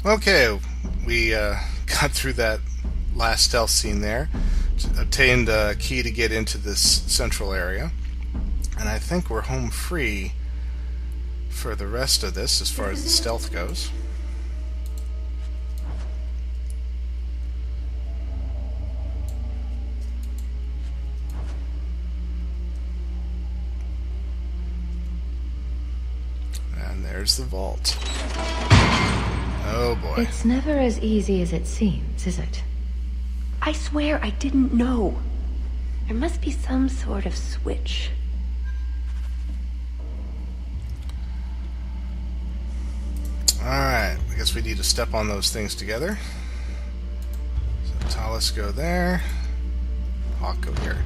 Okay, we got through that last stealth scene there, obtained a key to get into this central area, and I think we're home free for the rest of this as far as the stealth goes. And there's the vault. Oh boy. It's never as easy as it seems, is it? I swear I didn't know. There must be some sort of switch. Alright, I guess we need to step on those things together. So Tallis, go there. Hawk, go here.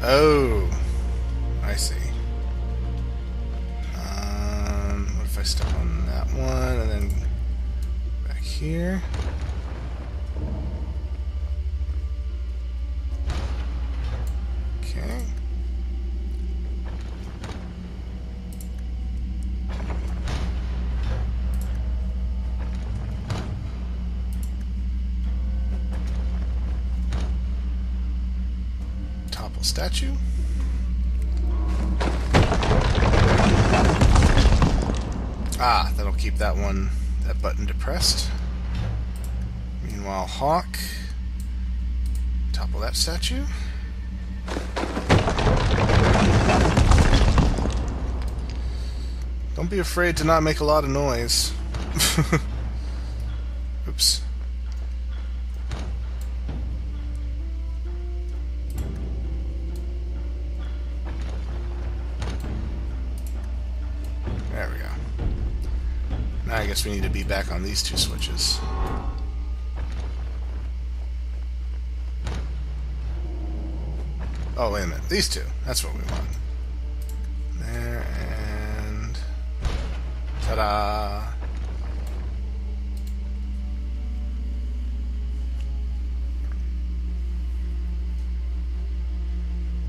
Oh, I see. What if I step on that one and then back here? Okay. Topple statue. Ah, that'll keep that button depressed. Meanwhile, Hawk, topple that statue. Don't be afraid to not make a lot of noise. Oops. There we go. Now I guess we need to be back on these two switches. Oh, wait a minute. These two. That's what we want. There and... ta-da!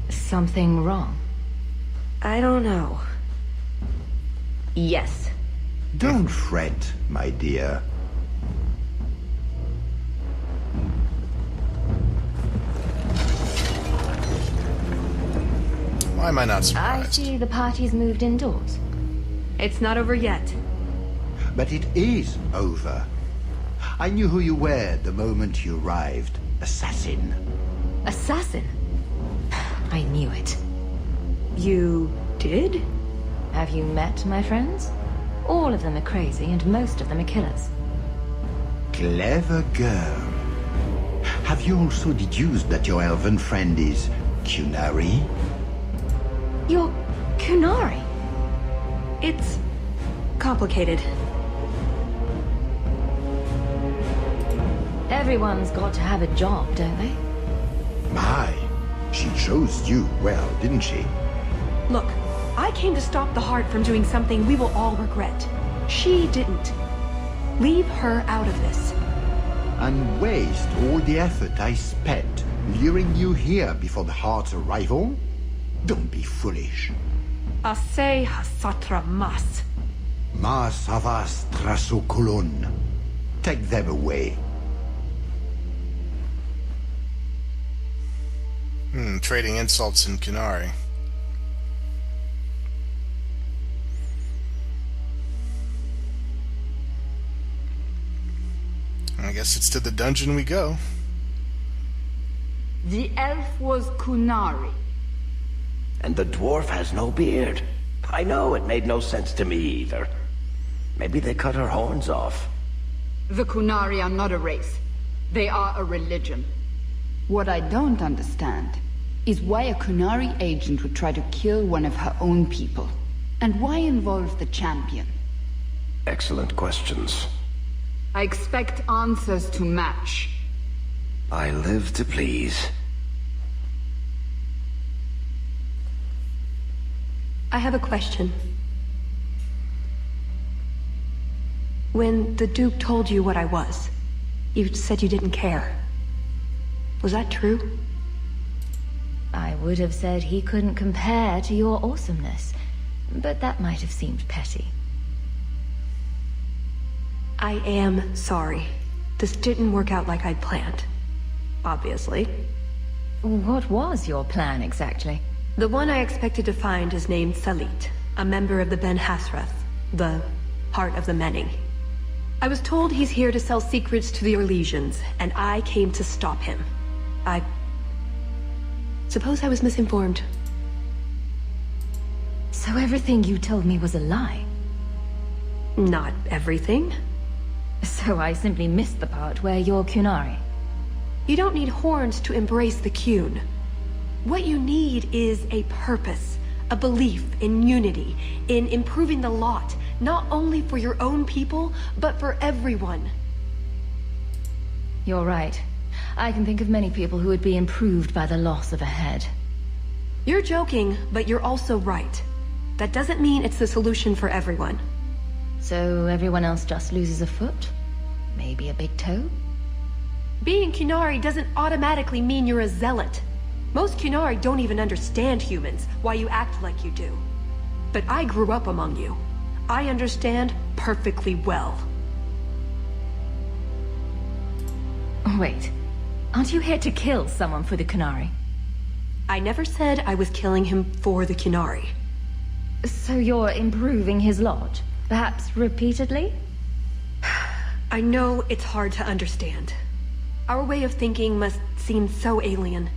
Something wrong? I don't know. Yes. Don't fret, my dear. Why am I not I surprised? see the party's moved indoors. It's not over yet. But it is over. I knew who you were the moment you arrived. Assassin. Assassin? I knew it. You did? Have you met my friends? All of them are crazy, and most of them are killers. Clever girl. Have you also deduced that your elven friend is Kunari? You're Kunari? It's complicated. Everyone's got to have a job, don't they? My, she chose you well, didn't she? Look, I came to stop the Heart from doing something we will all regret. She didn't. Leave her out of this. And waste all the effort I spent luring you here before the Heart's arrival? Don't be foolish. Asay hasatra mas. Mas havas trasokulon. Take them away. Trading insults in Kunari. I guess it's to the dungeon we go. The elf was Kunari. And the dwarf has no beard. I know, it made no sense to me either. Maybe they cut her horns off. The Kunari are not a race. They are a religion. What I don't understand is why a Kunari agent would try to kill one of her own people. And why involve the champion? Excellent questions. I expect answers to match. I live to please. I have a question. When the Duke told you what I was, you said you didn't care. Was that true? I would have said he couldn't compare to your awesomeness, but that might have seemed petty. I am sorry. This didn't work out like I'd planned. Obviously. What was your plan exactly? The one I expected to find is named Salit, a member of the Ben Hasrath, the Heart of the Many. I was told he's here to sell secrets to the Orlesians, and I came to stop him. I suppose I was misinformed. So everything you told me was a lie? Not everything. So I simply missed the part where you're Qunari. You don't need horns to embrace the Qun. What you need is a purpose, a belief in unity, in improving the lot, not only for your own people, but for everyone. You're right. I can think of many people who would be improved by the loss of a head. You're joking, but you're also right. That doesn't mean it's the solution for everyone. So everyone else just loses a foot? Maybe a big toe? Being Qunari doesn't automatically mean you're a zealot. Most Qunari don't even understand humans, why you act like you do. But I grew up among you. I understand perfectly well. Wait, aren't you here to kill someone for the Qunari? I never said I was killing him for the Qunari. So you're improving his lot? Perhaps repeatedly? I know it's hard to understand. Our way of thinking must seem so alien.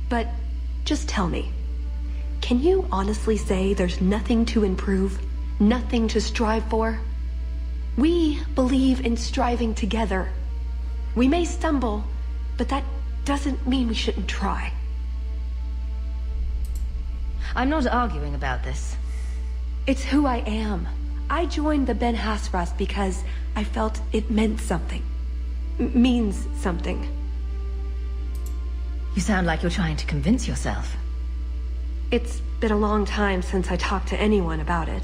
But just tell me, can you honestly say there's nothing to improve? Nothing to strive for? We believe in striving together. We may stumble, but that doesn't mean we shouldn't try. I'm not arguing about this. It's who I am. I joined the Ben Hasrath because I felt it meant something. Means something. You sound like you're trying to convince yourself. It's been a long time since I talked to anyone about it.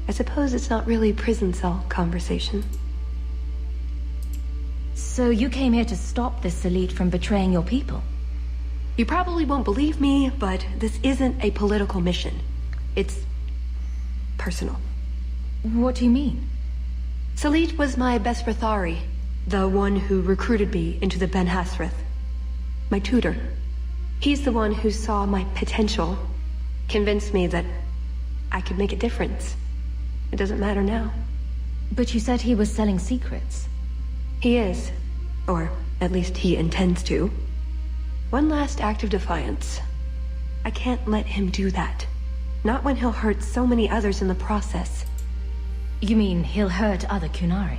I suppose it's not really prison cell conversation. So you came here to stop this Salit from betraying your people? You probably won't believe me, but this isn't a political mission. It's personal. What do you mean? Salit was my best Rathari, the one who recruited me into the Ben Hasrath. My tutor. He's the one who saw my potential, convinced me that I could make a difference. It doesn't matter now. But you said he was selling secrets. He is. Or at least he intends to. One last act of defiance. I can't let him do that. Not when he'll hurt so many others in the process. You mean he'll hurt other Qunari?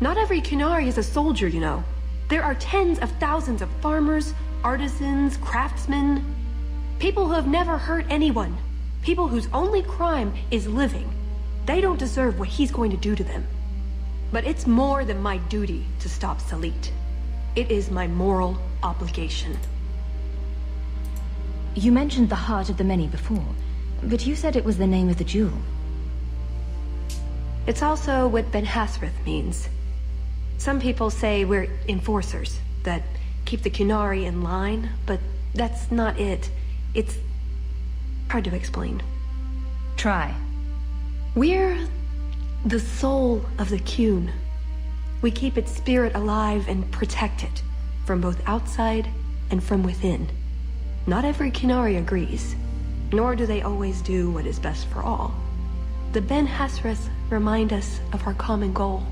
Not every Qunari is a soldier, you know. There are tens of thousands of farmers, artisans, craftsmen. People who have never hurt anyone. People whose only crime is living. They don't deserve what he's going to do to them. But it's more than my duty to stop Salit. It is my moral obligation. You mentioned the Heart of the Many before, but you said it was the name of the jewel. It's also what Ben Hasrath means. Some people say we're enforcers, that keep the Qunari in line, but that's not it. It's hard to explain. Try. We're the soul of the Qun. We keep its spirit alive and protect it, from both outside and from within. Not every Qunari agrees, nor do they always do what is best for all. The Ben Hasrath remind us of our common goal.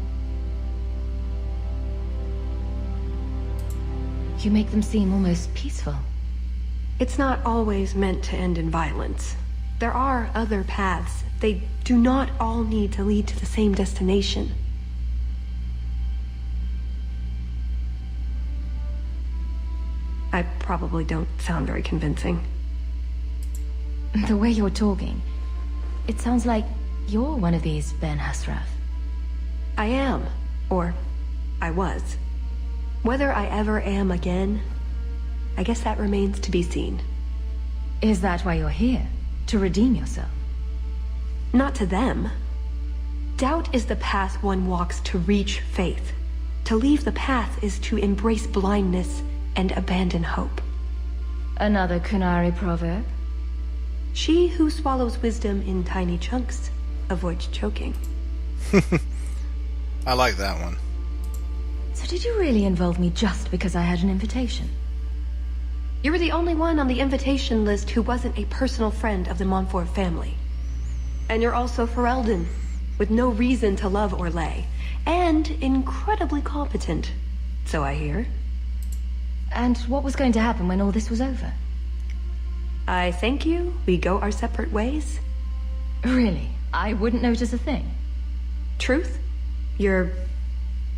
You make them seem almost peaceful. It's not always meant to end in violence. There are other paths. They do not all need to lead to the same destination. I probably don't sound very convincing. The way you're talking, it sounds like you're one of these Ben Hasrath. I am, or I was. Whether I ever am again, I guess that remains to be seen. Is that why you're here? To redeem yourself? Not to them. Doubt is the path one walks to reach faith. To leave the path is to embrace blindness and abandon hope. Another Kunari proverb? She who swallows wisdom in tiny chunks avoids choking. I like that one. So did you really involve me just because I had an invitation? You were the only one on the invitation list who wasn't a personal friend of the Montfort family. And you're also Ferelden, with no reason to love Orlais, and incredibly competent, so I hear. And what was going to happen when all this was over? I thank you, we go our separate ways. Really? I wouldn't notice a thing. Truth? You're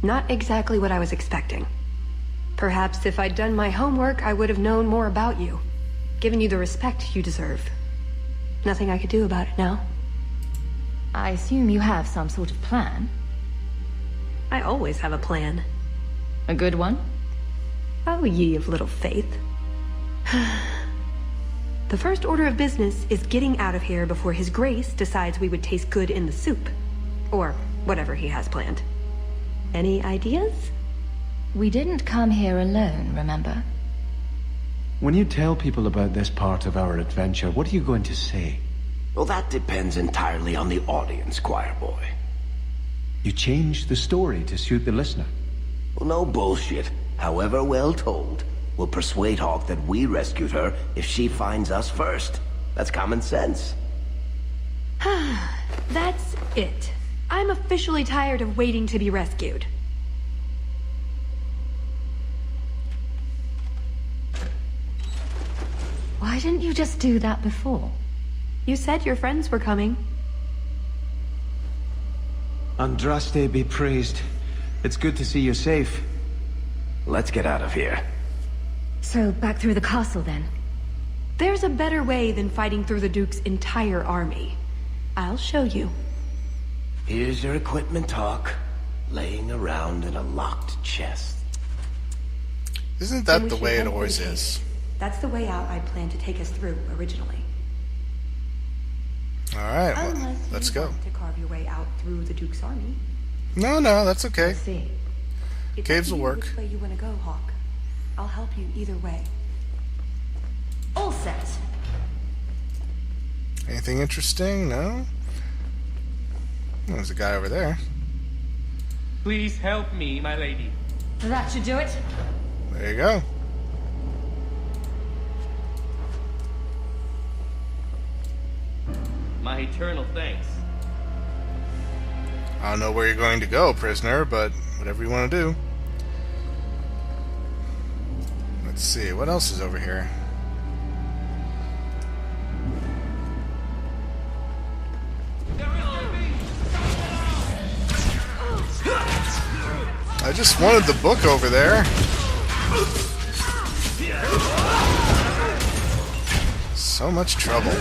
not exactly what I was expecting. Perhaps if I'd done my homework, I would have known more about you, given you the respect you deserve. Nothing I could do about it now. I assume you have some sort of plan? I always have a plan. A good one? Oh, ye of little faith. The first order of business is getting out of here before His Grace decides we would taste good in the soup. Or whatever he has planned. Any ideas? We didn't come here alone, remember? When you tell people about this part of our adventure, what are you going to say? Well, that depends entirely on the audience, choir boy. You change the story to suit the listener. Well, no bullshit. However well told, we'll persuade Hawk that we rescued her if she finds us first. That's common sense. That's it. I'm officially tired of waiting to be rescued. Why didn't you just do that before? You said your friends were coming. Andraste be praised. It's good to see you safe. Let's get out of here. So, back through the castle then? There's a better way than fighting through the Duke's entire army. I'll show you. Here's your equipment, Hawk. Laying around in a locked chest. Isn't Then that we the should way head it for the always cave. is? That's the way out I'd planned to take us through originally. Alright, well, Unless let's you go. want to carve your way out through the Duke's army. No, that's okay. Let's see. It's Caves up to will you work. Which way you want to go, Hawk? I'll help you either way. All set. Anything interesting? No? There's a guy over there. Please help me, my lady. That should do it. There you go. My eternal thanks. I don't know where you're going to go, prisoner, but whatever you want to do. Let's see, what else is over here? I just wanted the book over there. So much trouble.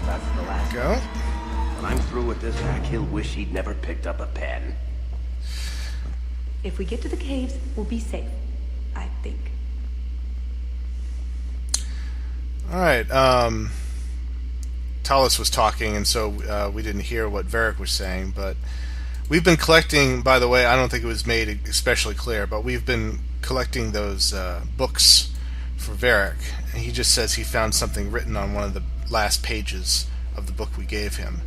That's the last. Go. When I'm through with this hack, he'll wish he'd never picked up a pen. If we get to the caves, we'll be safe. I think. Alright, Tallis was talking, and so we didn't hear what Varric was saying, but we've been collecting, by the way, I don't think it was made especially clear, but we've been collecting those books for Varric, and he just says he found something written on one of the last pages of the book we gave him.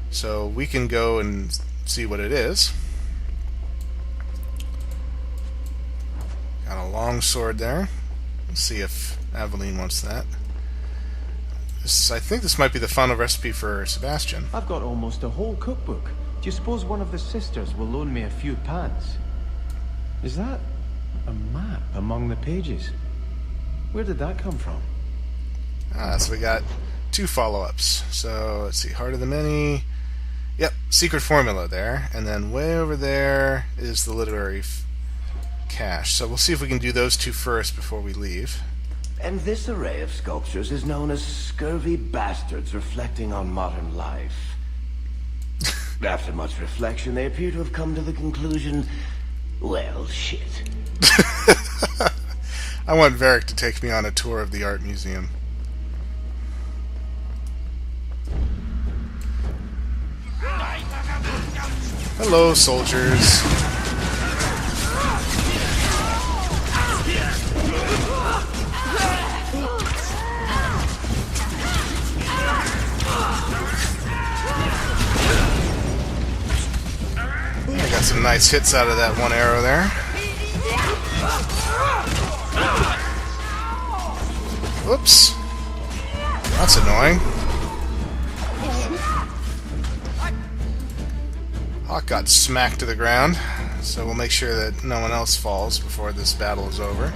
So we can go and see what it is. Got a long sword there. Let's see if Aveline wants that. I think this might be the final recipe for Sebastian. I've got almost a whole cookbook. Do you suppose one of the sisters will loan me a few pans? Is that a map among the pages? Where did that come from? So we got 2 follow-ups. So let's see, Heart of the Many. Yep, secret formula there. And then way over there is the literary cache. So we'll see if we can do those 2 first before we leave. And this array of sculptures is known as scurvy bastards reflecting on modern life. After much reflection, they appear to have come to the conclusion, well, shit. I want Varric to take me on a tour of the art museum. Hello, soldiers. I got some nice hits out of that one arrow there. Whoops. That's annoying. Hawk got smacked to the ground, so we'll make sure that no one else falls before this battle is over.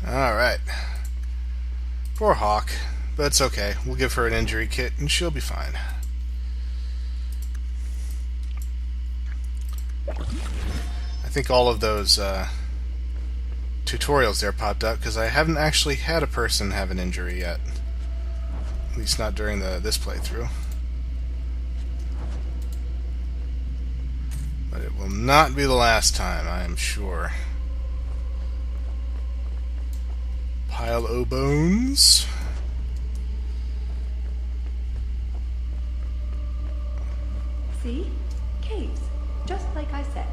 Alright. Poor Hawk, but it's okay. We'll give her an injury kit and she'll be fine. I think all of those tutorials there popped up because I haven't actually had a person have an injury yet. At least not during this playthrough. But it will not be the last time, I am sure. Pile o' bones. See? Caves. Just like I said.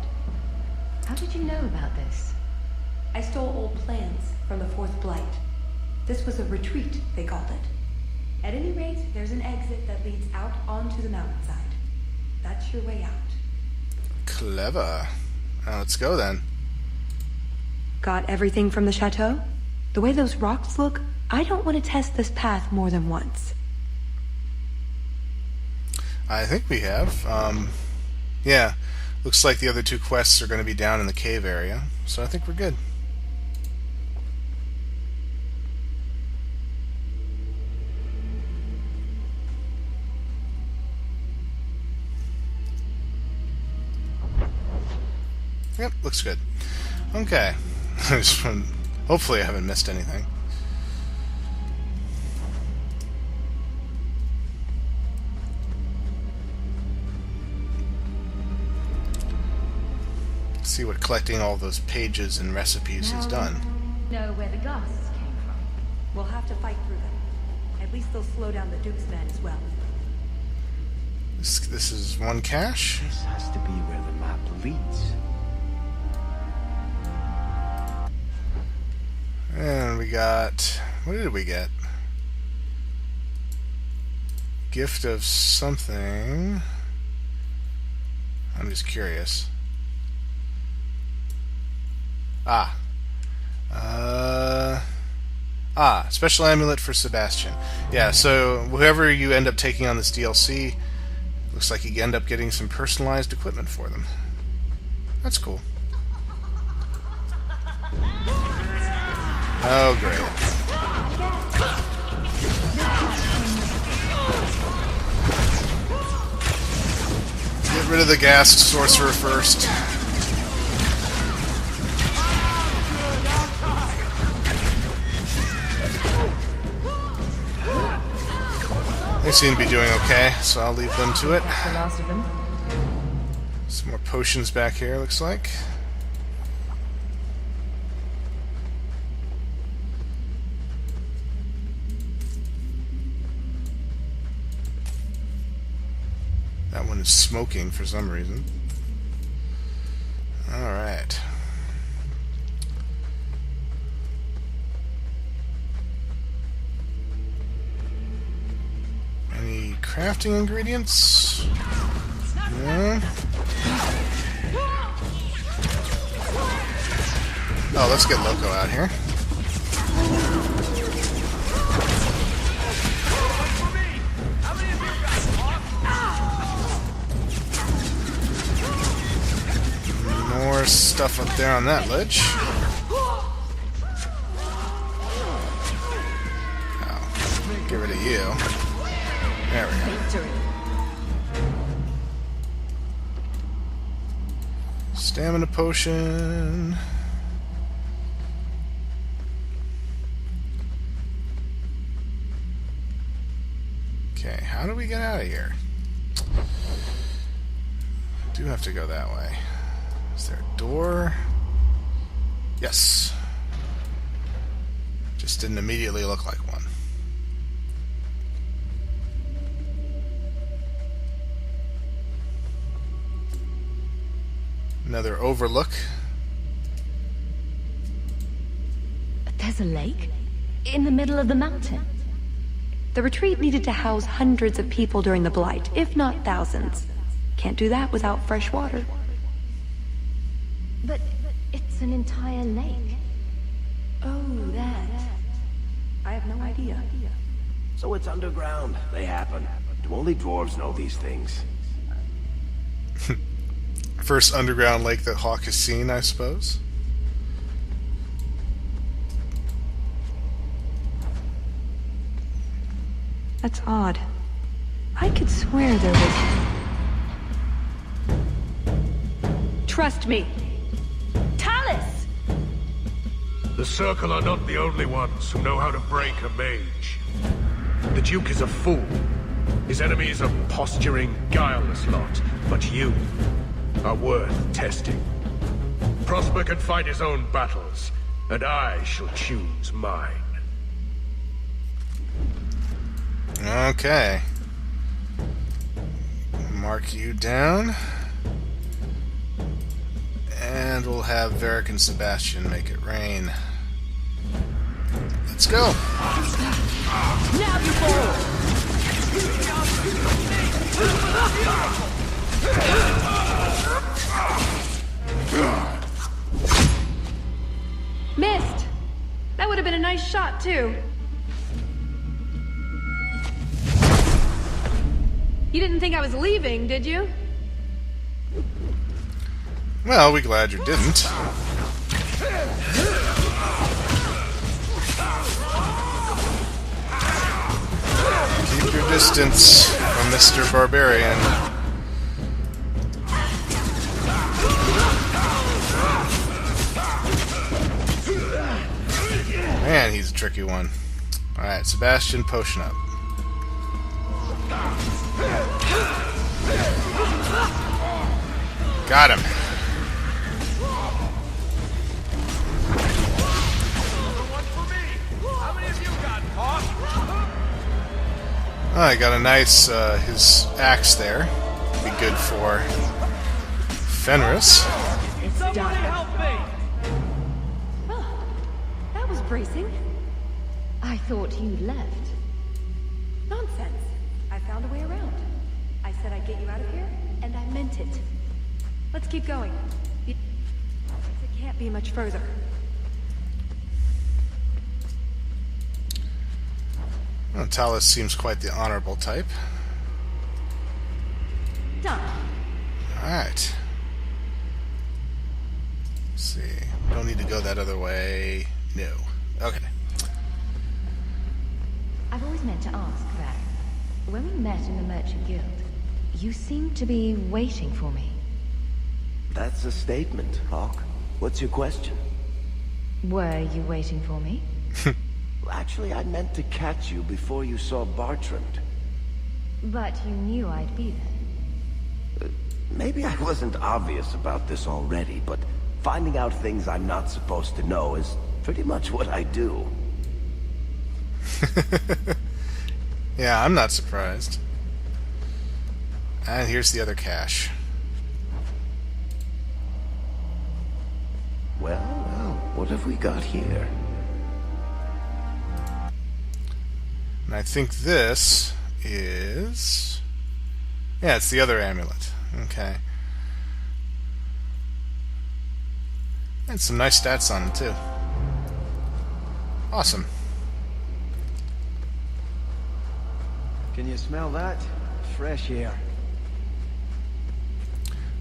How did you know about this? I stole old plans from the Fourth Blight. This was a retreat, they called it. At any rate, there's an exit that leads out onto the mountainside. That's your way out. Clever. Now let's go then. Got everything from the chateau? The way those rocks look, I don't want to test this path more than once. I think we have. Yeah. Looks like the other two quests are going to be down in the cave area, so I think we're good. Yep, looks good. Okay. Hopefully I haven't missed anything. Let's see what collecting all those pages and recipes has done. Know where the ghasts came from. We'll have to fight through them. At least they'll slow down the Duke's men as well. This is one cache. This has to be where the map leads. And we got... what did we get? Gift of something. I'm just curious. Special amulet for Sebastian. Yeah, so whoever you end up taking on this DLC, looks like you end up getting some personalized equipment for them. That's cool. Oh, great. Get rid of the gas sorcerer first. They seem to be doing okay, so I'll leave them to it. That's the last of them. Some more potions back here, looks like. That one is smoking for some reason. Alright. Any crafting ingredients? No. Oh, let's get Loco out here. More stuff up there on that ledge. Oh, get rid of you. There we go. Stamina potion. Okay, how do we get out of here? I do have to go that way. Is there a door? Yes. Just didn't immediately look like one. Another overlook. There's a lake? In the middle of the mountain? The retreat needed to house hundreds of people during the Blight, if not thousands. Can't do that without fresh water. But it's an entire lake. Oh, that. I have no idea. So it's underground. They happen. Do only dwarves know these things? First underground lake that Hawk has seen, I suppose. That's odd. I could swear there was... Trust me. Tallis! The Circle are not the only ones who know how to break a mage. The Duke is a fool. His enemies a posturing, guileless lot. But you are worth testing. Prosper can fight his own battles, and I shall choose mine. Okay. Mark you down. And we'll have Varric and Sebastian make it rain. Let's go! Now you fall! Missed! That would have been a nice shot, too. You didn't think I was leaving, did you? Well, we're glad you didn't. Keep your distance from Mr. Barbarian. Man, he's a tricky one. Alright, Sebastian, potion up. Got him. Oh, I got a nice, his axe there. Be good for Fenris. It's done. Oh, that was bracing. I thought you'd left. Nonsense. I found a way around. I said I'd get you out of here, and I meant it. Let's keep going. It can't be much further. Well, Tallis seems quite the honorable type. Done. Alright. Let's see. Don't need to go that other way. No. Okay. I've always meant to ask, Varric. When we met in the Merchant Guild, you seemed to be waiting for me. That's a statement, Hawk. What's your question? Were you waiting for me? Actually, I meant to catch you before you saw Bartrand. But you knew I'd be there. Maybe I wasn't obvious about this already, but finding out things I'm not supposed to know is pretty much what I do. Yeah, I'm not surprised. And here's the other cache. Well, what have we got here? And I think this is... Yeah, it's the other amulet. Okay. And some nice stats on it, too. Awesome. Can you smell that? Fresh air.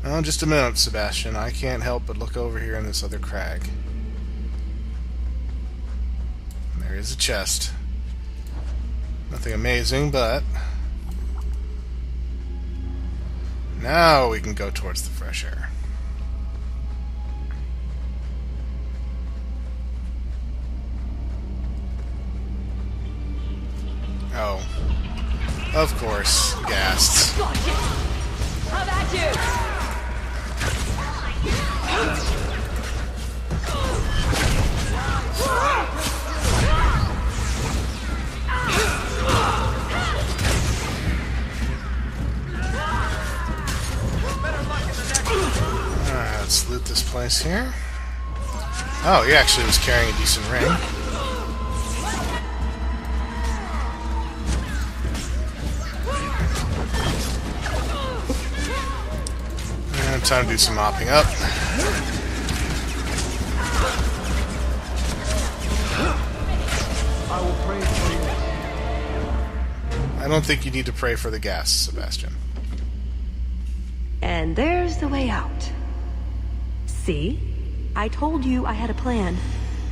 Oh, just a minute, Sebastian. I can't help but look over here in this other crag. And there is a chest. Nothing amazing, but... Now we can go towards the fresh air. Oh. Of course, ghasts. How about you? Alright, let's loot this place here. Oh, he actually was carrying a decent ring. And time to do some mopping up. I will pray for you. I don't think you need to pray for the gas, Sebastian. And there's the way out. See? I told you I had a plan.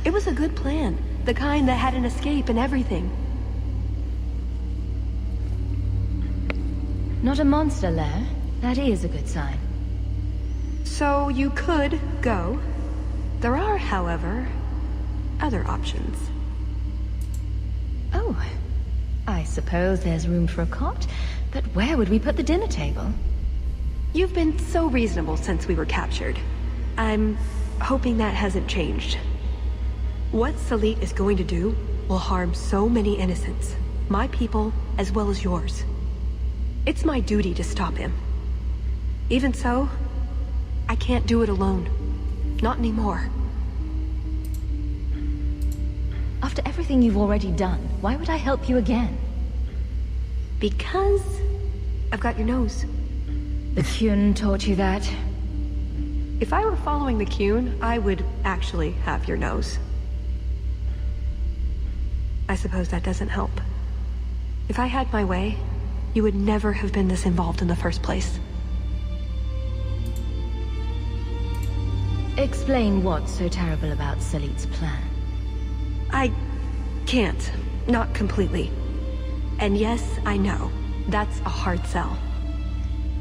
It was a good plan. The kind that had an escape and everything. Not a monster lair. That is a good sign. So you could go. There are, however, other options. Oh, I suppose there's room for a cot, but where would we put the dinner table? You've been so reasonable since we were captured. I'm hoping that hasn't changed. What Salit is going to do will harm so many innocents, my people as well as yours. It's my duty to stop him. Even so, I can't do it alone. Not anymore. After everything you've already done, why would I help you again? Because I've got your nose. The Kyun taught you that? If I were following the Kyun, I would actually have your nose. I suppose that doesn't help. If I had my way, you would never have been this involved in the first place. Explain what's so terrible about Salit's plan. I can't. Not completely. And yes, I know. That's a hard sell.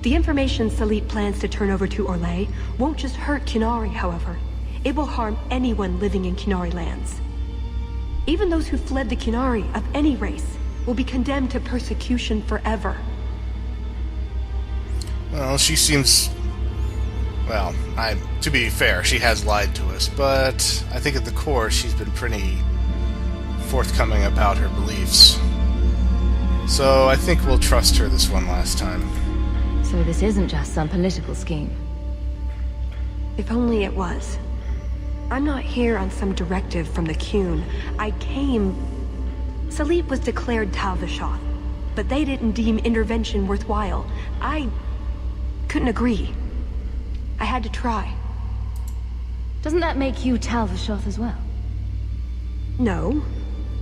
The information Salit plans to turn over to Orlais won't just hurt Qunari, however. It will harm anyone living in Qunari lands. Even those who fled the Qunari of any race will be condemned to persecution forever. Well, she seems... Well, to be fair, she has lied to us, but I think at the core she's been pretty forthcoming about her beliefs. So I think we'll trust her this one last time. So this isn't just some political scheme. If only it was. I'm not here on some directive from the Kyun. I came... Salit was declared Talvis, but they didn't deem intervention worthwhile. I couldn't agree. I had to try. Doesn't that make you Talvis as well? No.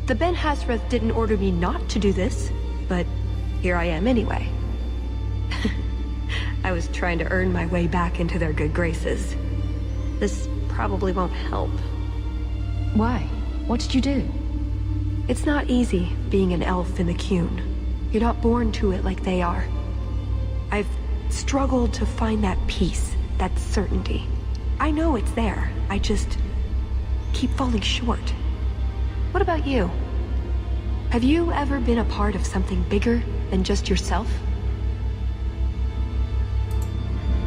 The Ben Hasrath didn't order me not to do this, but here I am anyway. I was trying to earn my way back into their good graces. This probably won't help. Why? What did you do? It's not easy being an elf in the Kyun. You're not born to it like they are. I've struggled to find that peace, that certainty. I know it's there. I just keep falling short. What about you? Have you ever been a part of something bigger than just yourself?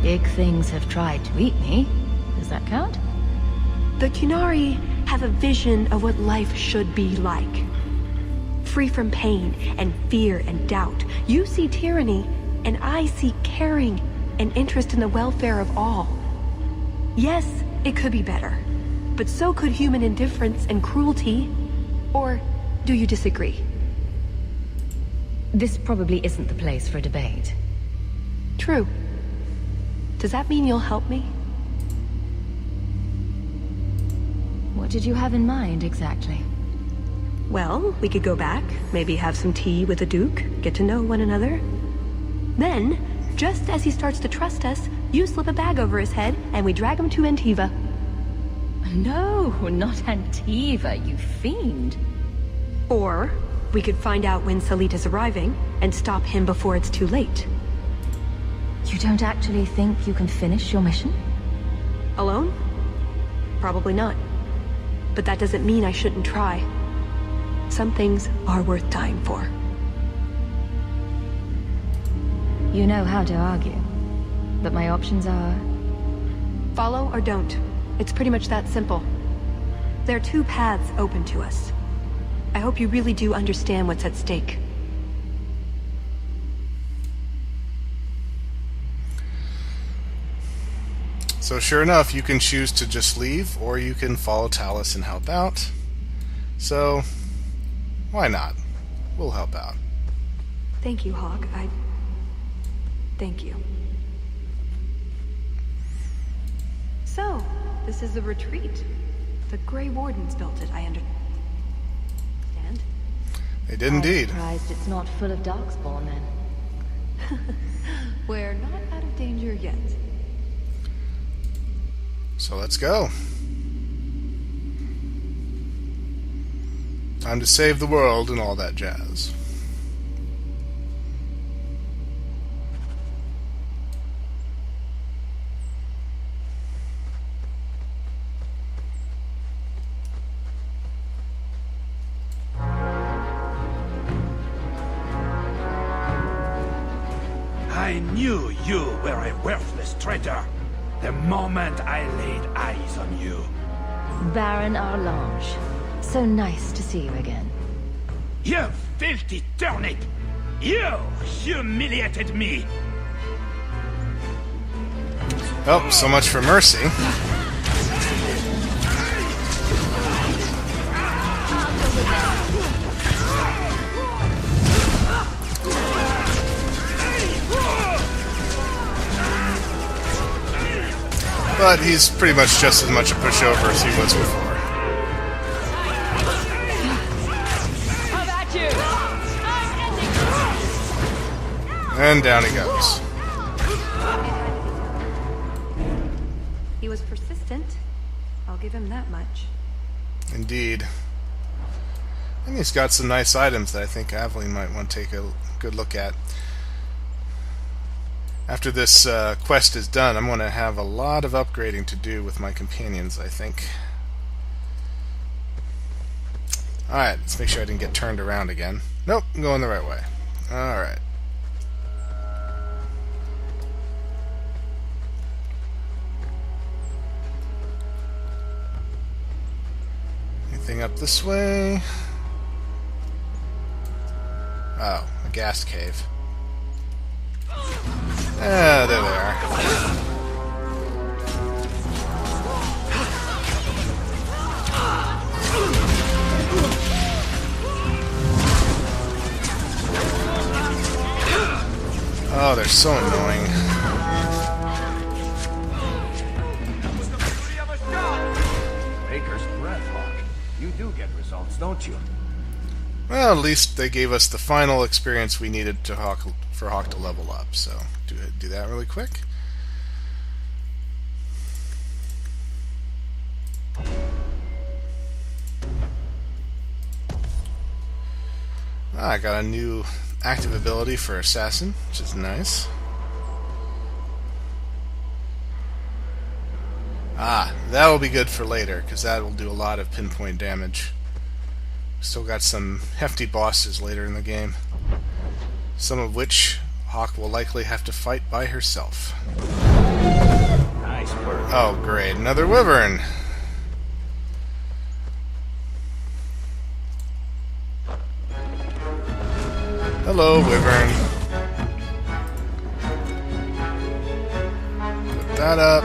Big things have tried to eat me. Does that count? The Qunari have a vision of what life should be like. Free from pain and fear and doubt. You see tyranny, and I see caring and interest in the welfare of all. Yes, it could be better, but so could human indifference and cruelty. Or do you disagree? This probably isn't the place for a debate. True. Does that mean you'll help me? What did you have in mind, exactly? Well, we could go back, maybe have some tea with the Duke, get to know one another. Then, just as he starts to trust us, you slip a bag over his head, and we drag him to Antiva. No, not Antiva, you fiend. Or, we could find out when Salit is arriving, and stop him before it's too late. You don't actually think you can finish your mission? Alone? Probably not. But that doesn't mean I shouldn't try. Some things are worth dying for. You know how to argue. But my options are... Follow or don't. It's pretty much that simple. There are two paths open to us. I hope you really do understand what's at stake. So sure enough, you can choose to just leave, or you can follow Tallis and help out. So, why not? We'll help out. Thank you, Hawk. Thank you. So, this is a retreat. The Grey Wardens built it, I understand. They did indeed. I'm surprised it's not full of Darkspawn, then. We're not out of danger yet. So let's go. Time to save the world and all that jazz. I knew you were a worthless traitor the moment I laid eyes on you. Baron Arlange. So nice to see you again. You filthy turnip! You humiliated me! Oh, so much for mercy. But he's pretty much just as much a pushover as he was before. How about you? I'm ending. And down he goes. He was persistent. I'll give him that much. Indeed. And he's got some nice items that I think Aveline might want to take a good look at. After this quest is done, I'm going to have a lot of upgrading to do with my companions, I think. Alright, let's make sure I didn't get turned around again. Nope, I'm going the right way. Alright. Anything up this way? Oh, a gas cave. Ah, there they are. Oh, they're so annoying. Baker's breath, Hawk. You do get results, don't you? Well, at least they gave us the final experience we needed to for Hawk to level up. So, do that really quick. I got a new active ability for Assassin, which is nice. That will be good for later, because that will do a lot of pinpoint damage. Still got some hefty bosses later in the game, some of which Hawk will likely have to fight by herself. Nice work. Oh, great. Another wyvern. Hello, wyvern. Put that up,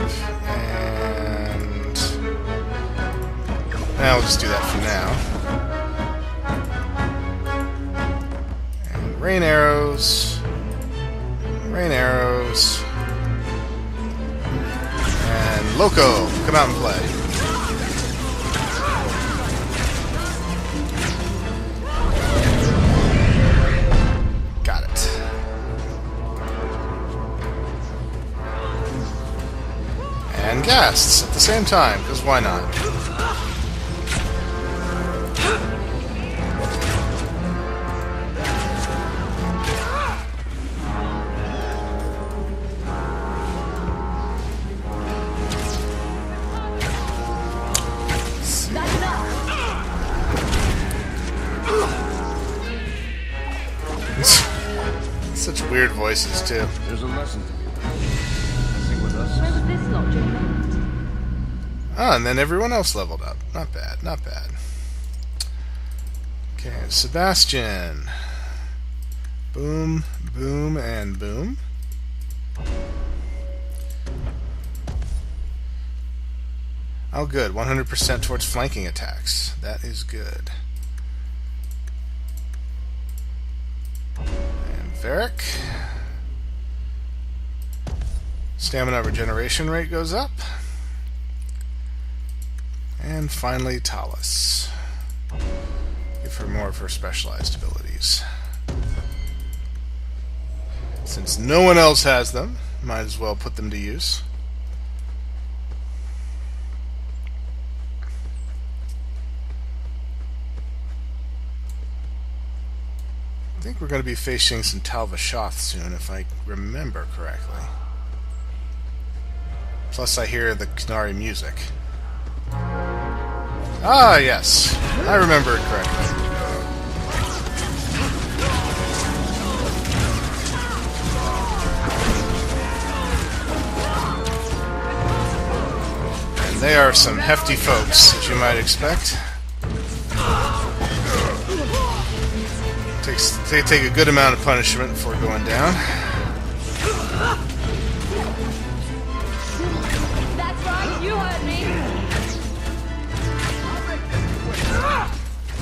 and I'll just do that for now. And rain arrows. Rain arrows. And Loco, come out and play. Got it. And ghasts at the same time, because why not? Such weird voices too. There's a lesson to be learned. Messing with us. Where was this lot during the hunt? Ah, and then everyone else leveled up. Not bad, not bad. Okay, Sebastian. Boom, boom, and boom. Oh, good. 100% towards flanking attacks. That is good. And Varric. Stamina regeneration rate goes up. And finally, Tallis. Give her more of her specialized abilities. Since no one else has them, might as well put them to use. I think we're going to be facing some Talvashoth soon, if I remember correctly. Plus I hear the Qunari music. Ah, yes. I remember it correctly. And they are some hefty folks, as you might expect. They take a good amount of punishment before going down. That's right, you heard me.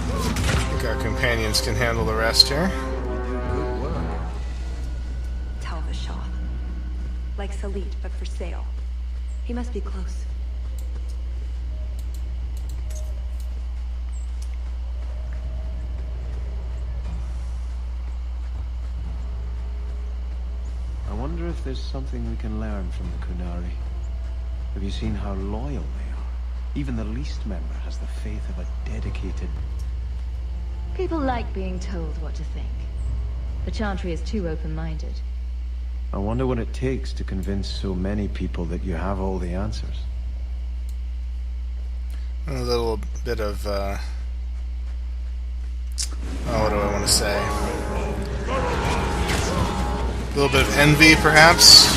I think our companions can handle the rest here. Good work. Talvashoth. Like Salit, but for sale. He must be close. I wonder if there's something we can learn from the Qunari. Have you seen how loyal they are? Even the least member has the faith of a dedicated... People like being told what to think. The Chantry is too open-minded. I wonder what it takes to convince so many people that you have all the answers. A little bit of, what do I want to say? A little bit of envy, perhaps,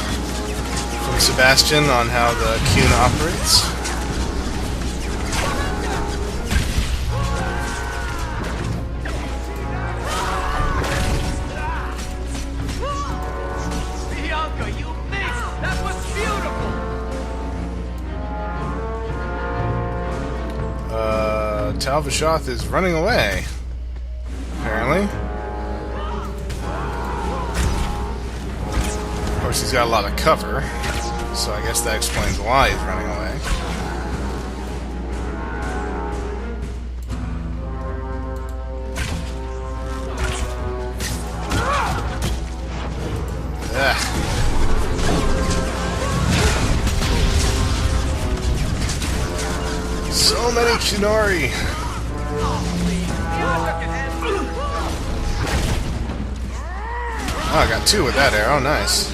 from Sebastian on how the Qun operates. Bianca, you missed! That was beautiful! Talvashoth is running away, apparently. Of course, he's got a lot of cover, so I guess that explains why he's running away. So many Qunari! Oh, I got two with that arrow, nice.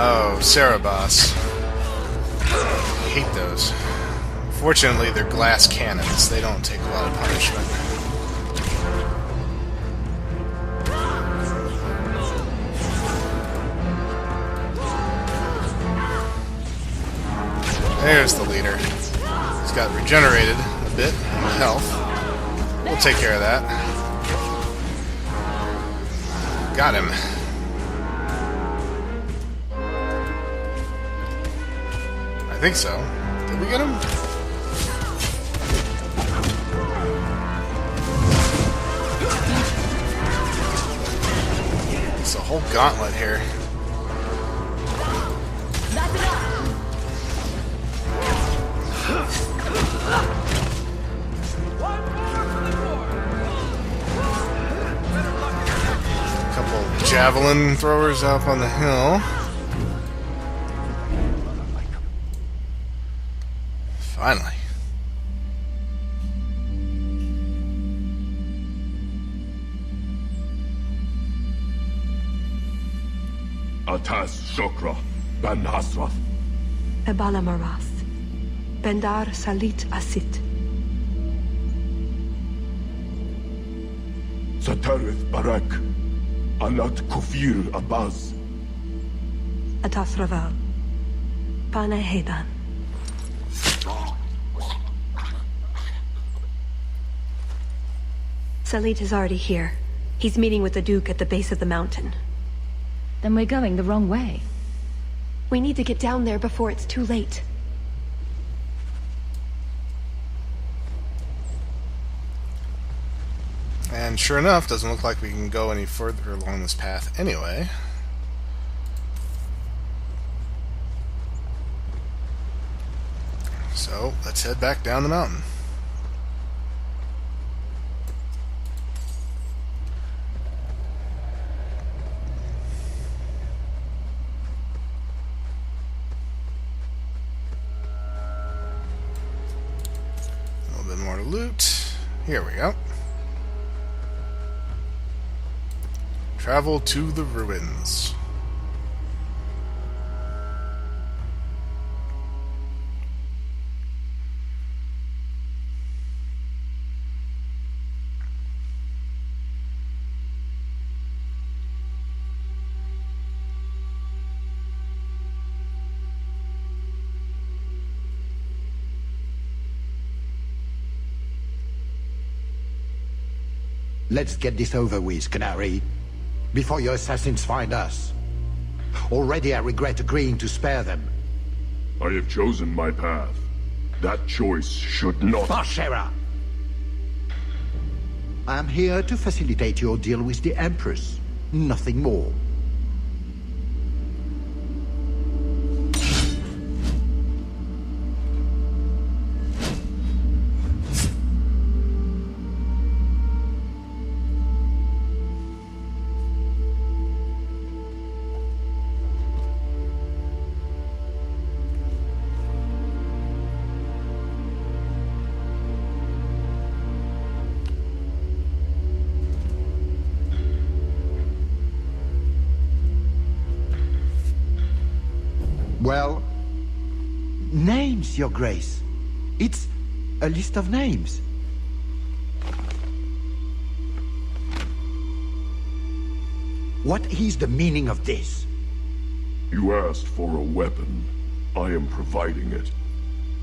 Oh, Cerebos. I hate those. Fortunately, they're glass cannons. They don't take a lot of punishment. There's the leader. He's got regenerated a bit in health. We'll take care of that. Got him. I think so. Did we get him? It's a whole gauntlet here. That's enough! Couple javelin throwers up on the hill. Finally. Atas Shokra, Ben Hasrath. Ebala Maras. Bendar Salit Asit. Satarith Barak. Anat Kufir Abaz. Atasraval. Pana Hedan. Salit is already here. He's meeting with the Duke at the base of the mountain. Then we're going the wrong way. We need to get down there before it's too late. And sure enough, doesn't look like we can go any further along this path anyway. So, let's head back down the mountain. A little bit more to loot. Here we go. Travel to the ruins. Let's get this over with, Canary, before your assassins find us. Already I regret agreeing to spare them. I have chosen my path. That choice should not... Bashera! I am here to facilitate your deal with the Empress. Nothing more. Well, names, Your Grace. It's a list of names. What is the meaning of this? You asked for a weapon. I am providing it.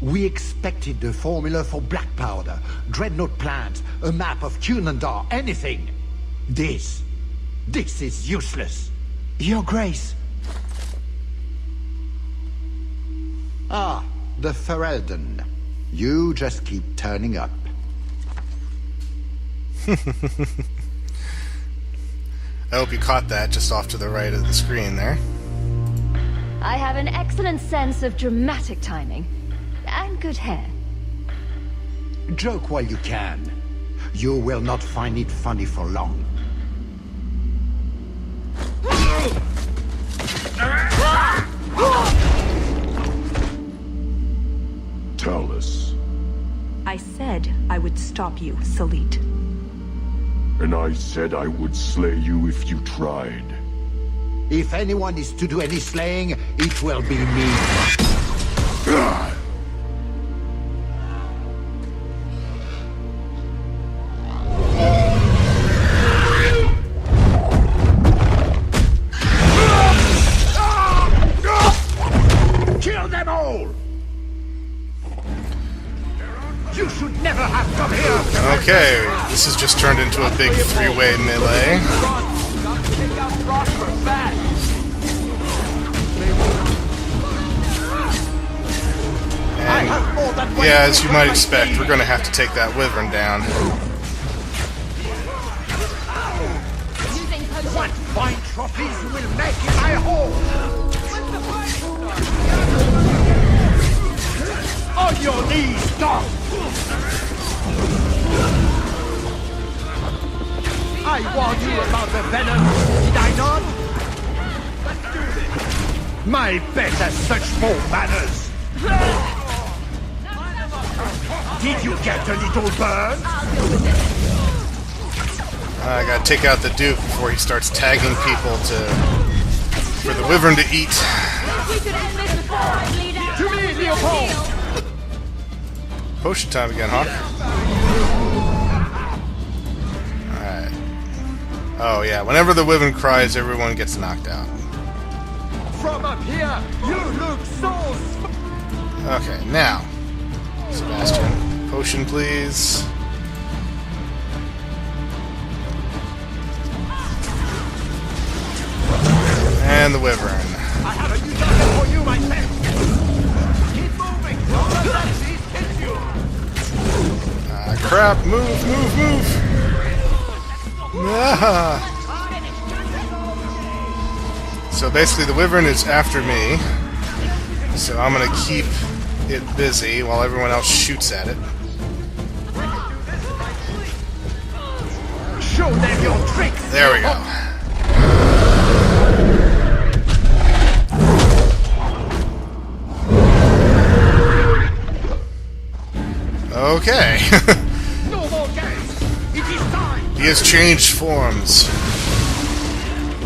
We expected the formula for black powder, dreadnought plans, a map of Cunandar, anything. This is useless. Your Grace. Ah, the Ferelden. You just keep turning up. I hope you caught that just off to the right of the screen there. I have an excellent sense of dramatic timing. And good hair. Joke while you can. You will not find it funny for long. Tallis. I said I would stop you, Salit. And I said I would slay you if you tried. If anyone is to do any slaying, it will be me. Kill them all! You should never have come here! Okay, this has just turned into a big three-way melee. And, yeah, as you might expect, we're gonna have to take that wyvern down. What fine trophies you will make in my home! On your knees, dog! I warned you about the venom, did I not? My bet has such poor manners! Did you get a little burn? I gotta take out the Duke before he starts tagging people for the wyvern to eat. To me, Leopold! Potion time again, Hawk. Alright. Oh, yeah. Whenever the Wyvern cries, everyone gets knocked out. From up here, you look so Okay, now. Sebastian. Potion, please. And the Wyvern. I have a new target for you, my friend. Keep moving. Don't let that beast hit you. Crap. Move, move, move. Ah. So basically the Wyvern is after me. So I'm going to keep it busy while everyone else shoots at it. Show them your tricks. There we go. Okay. No more games. It is time. He has changed forms.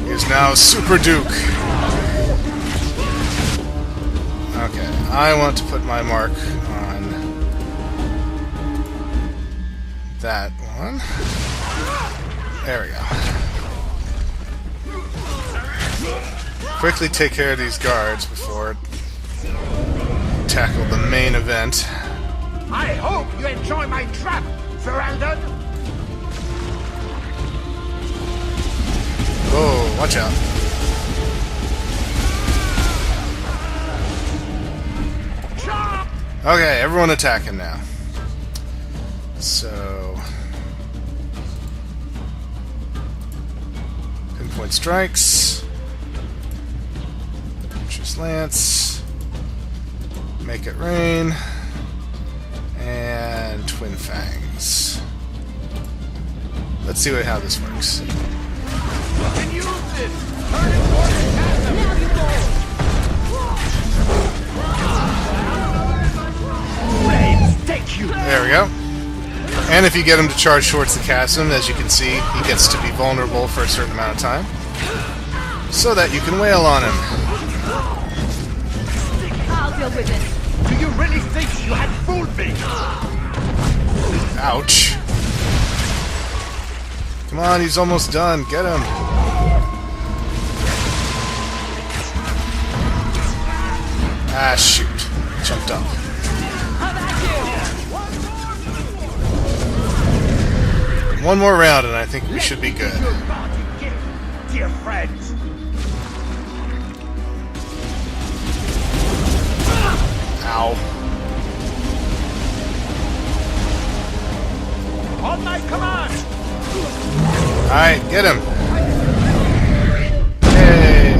He is now Super Duke. Okay, I want to put my mark on that one. There we go. Quickly take care of these guards before tackle the main event. I hope you enjoy my trap, Ferelden. Oh, watch out. Okay, everyone attacking now. So... pinpoint strikes. Choose Lance. Make it rain. And Twin Fangs. Let's see how this works. There we go. And if you get him to charge towards the chasm, as you can see, he gets to be vulnerable for a certain amount of time, so that you can wail on him. I'll deal with it. Do you really think you had fooled me? Ouch. Come on, he's almost done. Get him. Ah, shoot. Jumped up. One more round and I think we should be good. Dear friends. Ow. On my command. Alright, get him. Hey.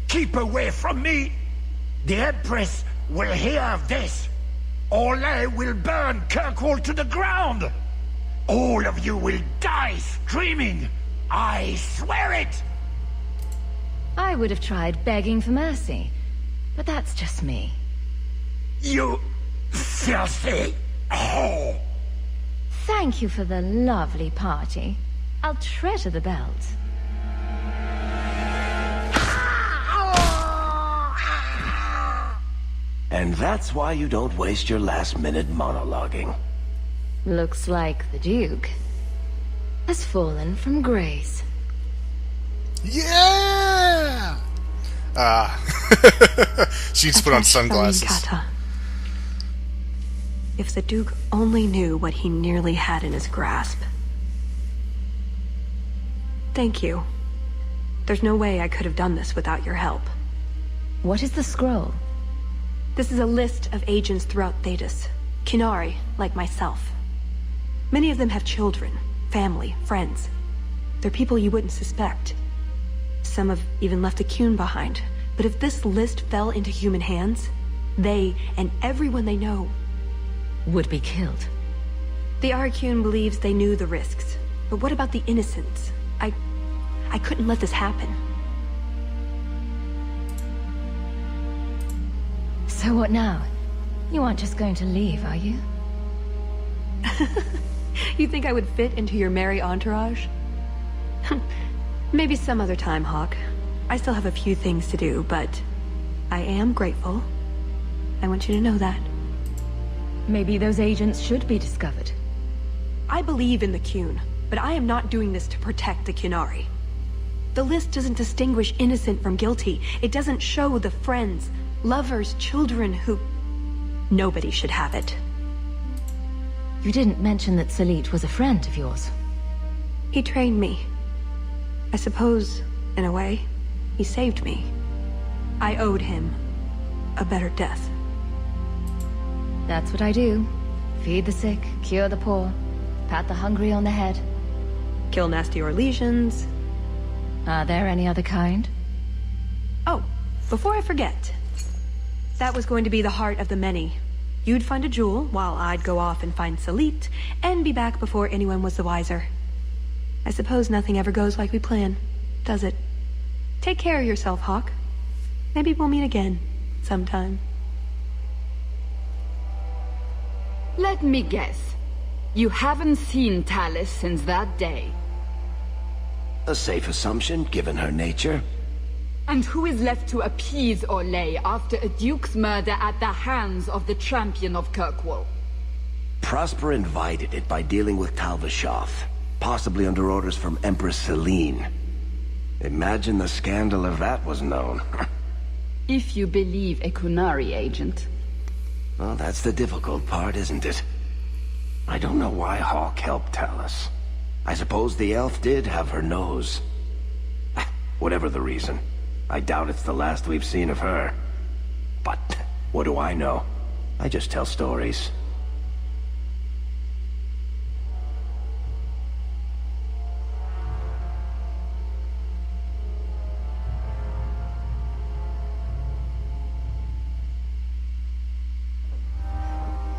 Keep away from me. The Empress will hear of this. Orlais will burn Kirkwall to the ground! All of you will die screaming! I swear it! I would have tried begging for mercy, but that's just me. You filthy whore! Thank you for the lovely party. I'll treasure the belt. And that's why you don't waste your last-minute monologuing. Looks like the Duke has fallen from grace. Yeah! She needs to put on sunglasses. Kata. If the Duke only knew what he nearly had in his grasp. Thank you. There's no way I could have done this without your help. What is the scroll? This is a list of agents throughout Thedas. Qunari, like myself. Many of them have children, family, friends. They're people you wouldn't suspect. Some have even left a Qun behind. But if this list fell into human hands, they, and everyone they know, would be killed. The Arcune believes they knew the risks. But what about the innocents? I couldn't let this happen. So what now? You aren't just going to leave, are you? You think I would fit into your merry entourage? Maybe some other time, Hawk. I still have a few things to do, but I am grateful. I want you to know that. Maybe those agents should be discovered. I believe in the Qun, but I am not doing this to protect the Qunari. The list doesn't distinguish innocent from guilty. It doesn't show the friends, lovers, children who... Nobody should have it. You didn't mention that Salit was a friend of yours. He trained me. I suppose, in a way, he saved me. I owed him a better death. That's what I do. Feed the sick, cure the poor, pat the hungry on the head. Kill nasty Orlesians. Are there any other kind? Oh, before I forget. That was going to be the heart of the many. You'd find a jewel, while I'd go off and find Salit, and be back before anyone was the wiser. I suppose nothing ever goes like we plan, does it? Take care of yourself, Hawk. Maybe we'll meet again, sometime. Let me guess. You haven't seen Tallis since that day. A safe assumption, given her nature. And who is left to appease Orlais after a duke's murder at the hands of the champion of Kirkwall? Prosper invited it by dealing with Talvishoth, possibly under orders from Empress Celine. Imagine the scandal if that was known. If you believe a Qunari agent. Well, that's the difficult part, isn't it? I don't know why Hawk helped Tallis. I suppose the elf did have her nose. Whatever the reason, I doubt it's the last we've seen of her. But what do I know? I just tell stories.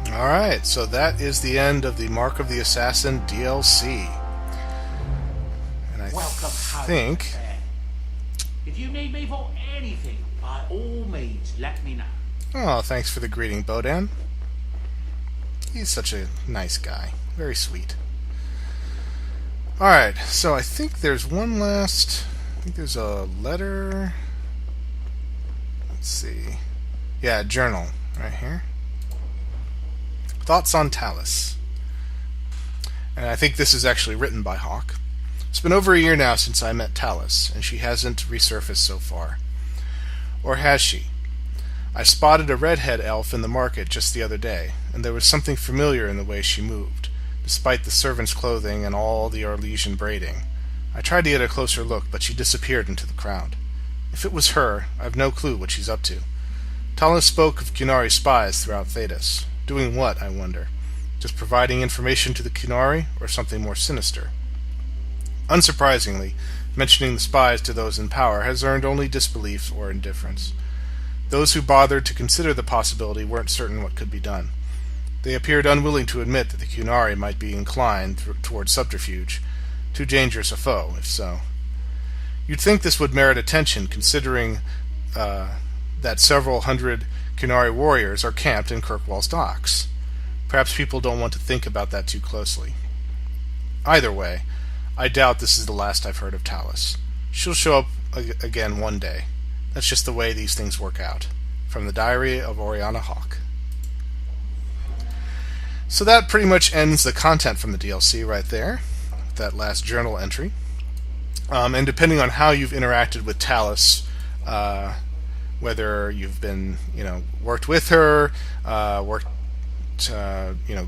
Alright, so that is the end of the Mark of the Assassin DLC. And I think... home, if you need me for anything, by all means, let me know. Oh, thanks for the greeting, Bodan. He's such a nice guy. Very sweet. Alright, so I think there's one last... I think there's a letter... Let's see... Yeah, a journal, right here. Thoughts on Tallis. And I think this is actually written by Hawk. It's been over a year now since I met Tallis, and she hasn't resurfaced so far. Or has she? I spotted a redhead elf in the market just the other day, and there was something familiar in the way she moved, despite the servant's clothing and all the Orlesian braiding. I tried to get a closer look, but she disappeared into the crowd. If it was her, I've no clue what she's up to. Tallis spoke of Qunari spies throughout Thedas. Doing what, I wonder? Just providing information to the Qunari, or something more sinister? Unsurprisingly, mentioning the spies to those in power has earned only disbelief or indifference. Those who bothered to consider the possibility weren't certain what could be done. They appeared unwilling to admit that the Qunari might be inclined toward subterfuge, too dangerous a foe, if so. You'd think this would merit attention, considering that several hundred Qunari warriors are camped in Kirkwall's docks. Perhaps people don't want to think about that too closely. Either way, I doubt this is the last I've heard of Tallis. She'll show up again one day. That's just the way these things work out. From the Diary of Oriana Hawk. So that pretty much ends the content from the DLC right there, that last journal entry. And depending on how you've interacted with Tallis, whether you've been, worked with her, worked,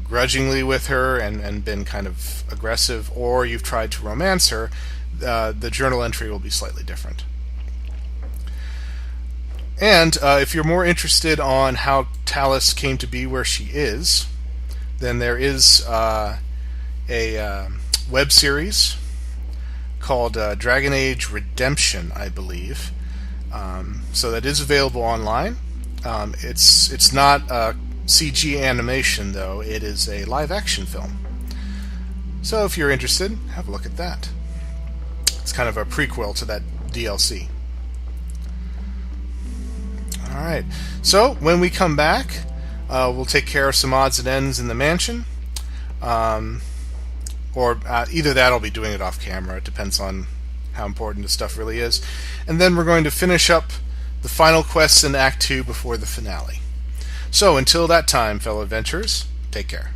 grudgingly with her and been kind of aggressive, or you've tried to romance her, the journal entry will be slightly different. And if you're more interested on how Tallis came to be where she is, then there is a web series called Dragon Age Redemption, I believe. So that is available online. It's not a CG animation, though. It is a live-action film. So if you're interested, have a look at that. It's kind of a prequel to that DLC. Alright, so when we come back, we'll take care of some odds and ends in the mansion. Or either that or I'll be doing it off camera. It depends on how important the stuff really is. And then we're going to finish up the final quests in Act 2 before the finale. So until that time, fellow adventurers, take care.